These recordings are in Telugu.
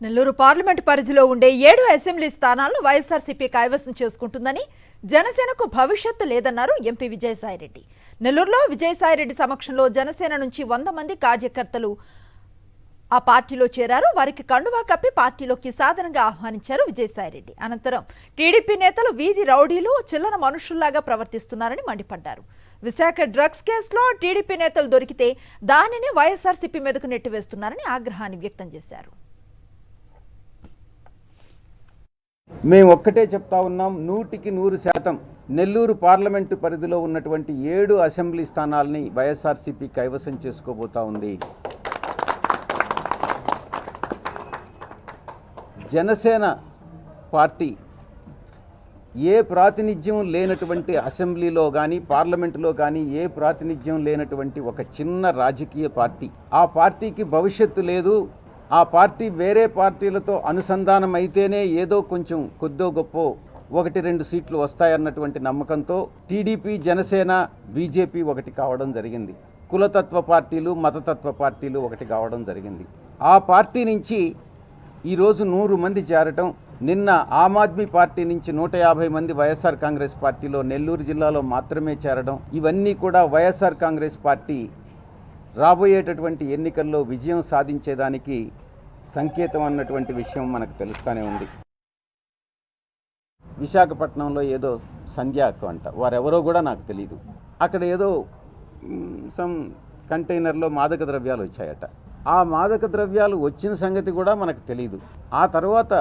నెల్లూరు పార్లమెంట్ పరిధిలో ఉండే 7 అసెంబ్లీ స్థానాలను వైఎస్ఆర్సీపీ కైవసం చేసుకుంటుందని, జనసేనకు భవిష్యత్తు లేదన్నారు ఎంపీ విజయసాయిరెడ్డి. నెల్లూరులో విజయసాయిరెడ్డి సమక్షంలో జనసేన నుంచి 100 మంది కార్యకర్తలు ఆ పార్టీలో చేరారు. వారికి కండువా కప్పి పార్టీలోకి సాధారణంగా ఆహ్వానించారు విజయసాయిరెడ్డి. అనంతరం టీడీపీ నేతలు వీధి రౌడీలు, చిల్లర మనుషుల్లాగా ప్రవర్తిస్తున్నారని మండిపడ్డారు. విశాఖ డ్రగ్స్ కేసులో టీడీపీ నేతలు దొరికితే దానిని వైఎస్ఆర్సీపీ మీదకు నెట్టివేస్తున్నారని ఆగ్రహాన్ని వ్యక్తం చేశారు. మేము ఒక్కటే చెప్తా ఉన్నాం, 100% నెల్లూరు పార్లమెంటు పరిధిలో ఉన్నటువంటి 7 అసెంబ్లీ స్థానాలని వైఎస్ఆర్సీపీ కైవసం చేసుకోబోతా ఉంది. జనసేన పార్టీ ఏ ప్రాతినిధ్యం లేనటువంటి అసెంబ్లీలో కానీ పార్లమెంటులో కానీ ఏ ప్రాతినిధ్యం లేనటువంటి ఒక చిన్న రాజకీయ పార్టీ. ఆ పార్టీకి భవిష్యత్తు లేదు. ఆ పార్టీ వేరే పార్టీలతో అనుసంధానం అయితేనే ఏదో కొంచెం కొద్దో గొప్పో 1-2 సీట్లు వస్తాయన్నటువంటి నమ్మకంతో టీడీపీ, జనసేన, బీజేపీ ఒకటి కావడం జరిగింది. కులతత్వ పార్టీలు, మతతత్వ పార్టీలు ఒకటి కావడం జరిగింది. ఆ పార్టీ నుంచి ఈరోజు 100 మంది చేరటం, నిన్న ఆమ్ ఆద్మీ పార్టీ నుంచి 150 మంది వైఎస్ఆర్ కాంగ్రెస్ పార్టీలో నెల్లూరు జిల్లాలో మాత్రమే చేరడం, ఇవన్నీ కూడా వైఎస్ఆర్ కాంగ్రెస్ పార్టీ రాబోయేటటువంటి ఎన్నికల్లో విజయం సాధించేదానికి సంకేతం అన్నటువంటి విషయం మనకు తెలుస్తూనే ఉంది. విశాఖపట్నంలో ఏదో సంధ్య అక్క అంట, వారెవరో కూడా నాకు తెలియదు. అక్కడ ఏదో సమ్ కంటైనర్లో మాదక ద్రవ్యాలు వచ్చాయట. ఆ మాదక ద్రవ్యాలు వచ్చిన సంగతి కూడా మనకు తెలియదు. ఆ తర్వాత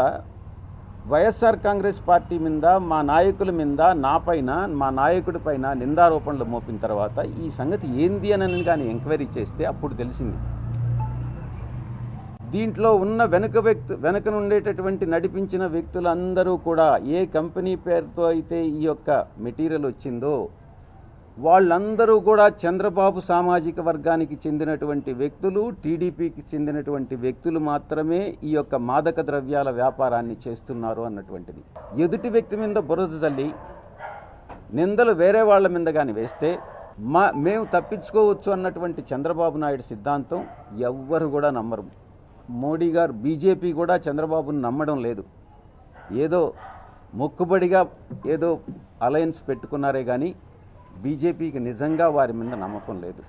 వైఎస్ఆర్ కాంగ్రెస్ పార్టీ మీద, మా నాయకుల మీద, నాపైన, మా నాయకుడి పైన నిందారోపణలు మోపిన తర్వాత ఈ సంగతి ఏంది అని కానీ ఎంక్వైరీ చేస్తే అప్పుడు తెలిసింది. దీంట్లో ఉన్న వెనకనుండేటటువంటి నడిపించిన వ్యక్తులందరూ కూడా ఏ కంపెనీ పేరుతో అయితే ఈ యొక్క మెటీరియల్ వచ్చిందో వాళ్ళందరూ కూడా చంద్రబాబు సామాజిక వర్గానికి చెందినటువంటి వ్యక్తులు, టీడీపీకి చెందినటువంటి వ్యక్తులు మాత్రమే ఈ యొక్క మాదక ద్రవ్యాల వ్యాపారాన్ని చేస్తున్నారు అన్నటువంటిది. ఎదుటి వ్యక్తి మీద బురద తల్లి నిందలు వేరే వాళ్ళ మీద కానీ వేస్తే మేము తప్పించుకోవచ్చు అన్నటువంటి చంద్రబాబు నాయుడు సిద్ధాంతం ఎవ్వరు కూడా నమ్మరు. మోడీ గారు, బీజేపీ కూడా చంద్రబాబును నమ్మడం లేదు. ఏదో మొక్కుబడిగా ఏదో అలయన్స్ పెట్టుకున్నారే కానీ బీజేపీకి నిజంగా వారి మీద నమ్మకం లేదు.